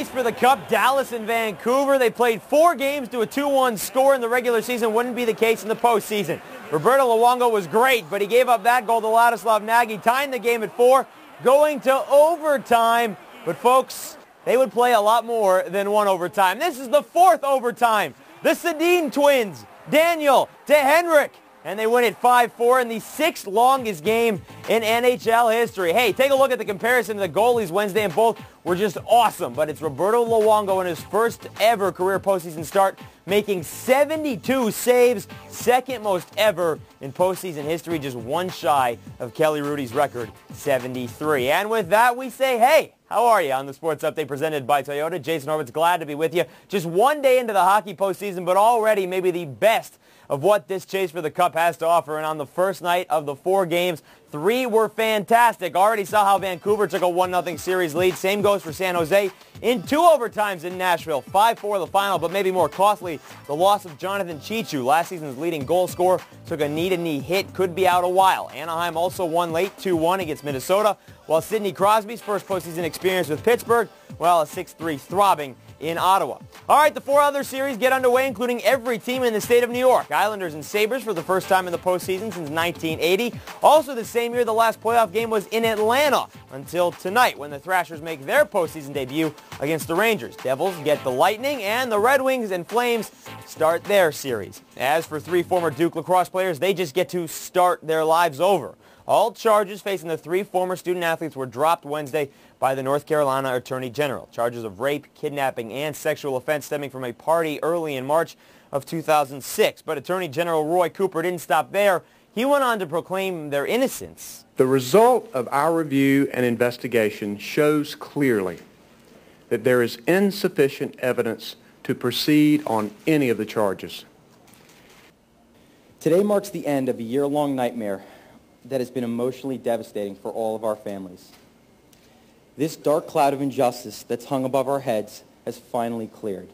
chase for the cup, Dallas and Vancouver. They played 4 games to a 2-1 score in the regular season. Wouldn't be the case in the postseason. Roberto Luongo was great, but he gave up that goal to Ladislav Nagy, tying the game at 4, going to overtime. But folks, they would play a lot more than one overtime. This is the 4th overtime. The Sedin twins, Daniel to Henrik, and they win it 5-4 in the 6th longest game in NHL history. Hey, take a look at the comparison to the goalies Wednesday, and both were just awesome. But it's Roberto Luongo in his first ever career postseason start, making 72 saves, second most ever in postseason history, just one shy of Kelly Hrudey's record, 73. And with that, we say, hey, how are you on the Sports Update presented by Toyota? Jason Horowitz, glad to be with you. Just one day into the hockey postseason, but already maybe the best of what this chase for the cup has to offer. And on the first night of the 4 games, 3 were fantastic. Already saw how Vancouver took a 1-0 series lead. Same goes for San Jose in 2 overtimes in Nashville. 5-4 the final, but maybe more costly, the loss of Jonathan Cheechoo, last season's leading goal scorer, took a knee-to-knee hit, could be out a while. Anaheim also won late 2-1 against Minnesota, while Sidney Crosby's first postseason experience with Pittsburgh, well, a 6-3 throbbing in Ottawa. All right, the 4 other series get underway, including every team in the state of New York. Islanders and Sabres for the first time in the postseason since 1980. Also the same year, the last playoff game was in Atlanta until tonight when the Thrashers make their postseason debut against the Rangers. Devils get the Lightning, and the Red Wings and Flames start their series. As for 3 former Duke lacrosse players, they just get to start their lives over. All charges facing the 3 former student-athletes were dropped Wednesday by the North Carolina Attorney General. Charges of rape, kidnapping, and sexual offense stemming from a party early in March of 2006. But Attorney General Roy Cooper didn't stop there. He went on to proclaim their innocence. The result of our review and investigation shows clearly that there is insufficient evidence to proceed on any of the charges. Today marks the end of a year-long nightmare that has been emotionally devastating for all of our families. This dark cloud of injustice that's hung above our heads has finally cleared.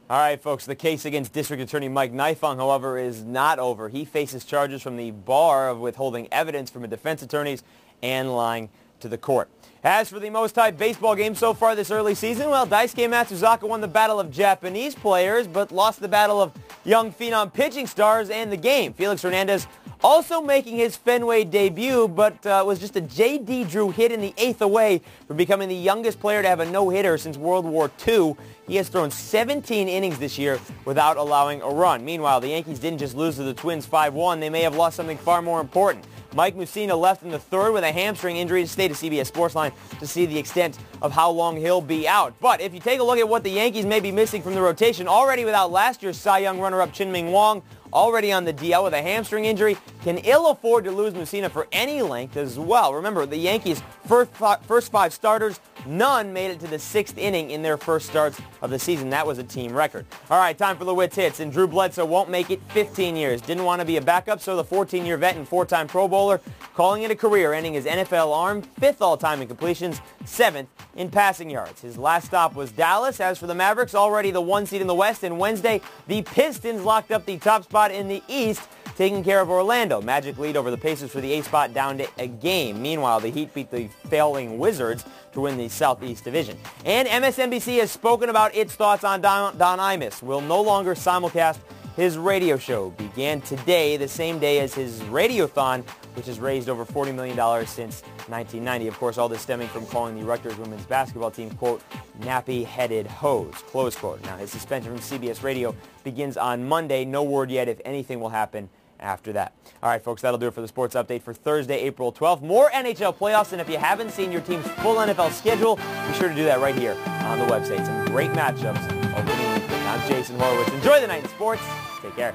All right, folks, the case against District Attorney Mike Nifong, however, is not over. He faces charges from the bar of withholding evidence from defense attorneys and lying to the court. As for the most hyped baseball game so far this early season, well, Daisuke Matsuzaka won the battle of Japanese players, but lost the battle of young phenom pitching stars and the game. Felix Hernandez also making his Fenway debut, but was just a J.D. Drew hit in the 8th away from becoming the youngest player to have a no-hitter since World War II. He has thrown 17 innings this year without allowing a run. Meanwhile, the Yankees didn't just lose to the Twins 5-1. They may have lost something far more important. Mike Mussina left in the 3rd with a hamstring injury. Stay to CBS Sportsline to see the extent of how long he'll be out. But if you take a look at what the Yankees may be missing from the rotation, already without last year's Cy Young runner-up Chin-Ming Wong, already on the DL with a hamstring injury, can ill afford to lose Mussina for any length as well. Remember, the Yankees' first 5 starters, none made it to the 6th inning in their first starts of the season. That was a team record. All right, time for the Witz Hits. And Drew Bledsoe won't make it 15 years. Didn't want to be a backup, so the 14-year vet and 4-time Pro Bowler calling it a career, ending his NFL arm 5th all-time in completions, 7th in passing yards. His last stop was Dallas. As for the Mavericks, already the 1 seed in the West, and Wednesday, the Pistons locked up the top spot in the East, taking care of Orlando. Magic lead over the Pacers for the 8th spot down to a game. Meanwhile, the Heat beat the failing Wizards to win the Southeast Division. And MSNBC has spoken about its thoughts on Don Imus. Will no longer simulcast his radio show. Began today, the same day as his Radiothon, which has raised over $40 million since 1990. Of course, all this stemming from calling the Rutgers women's basketball team, quote, nappy-headed hoes, close quote. Now, his suspension from CBS Radio begins on Monday. No word yet if anything will happen after that. All right, folks, that'll do it for the sports update for Thursday, April 12th. More NHL playoffs, and if you haven't seen your team's full NFL schedule, be sure to do that right here on the website. Some great matchups opening weekend. I'm Jason Horowitz. Enjoy the night in sports. Take care.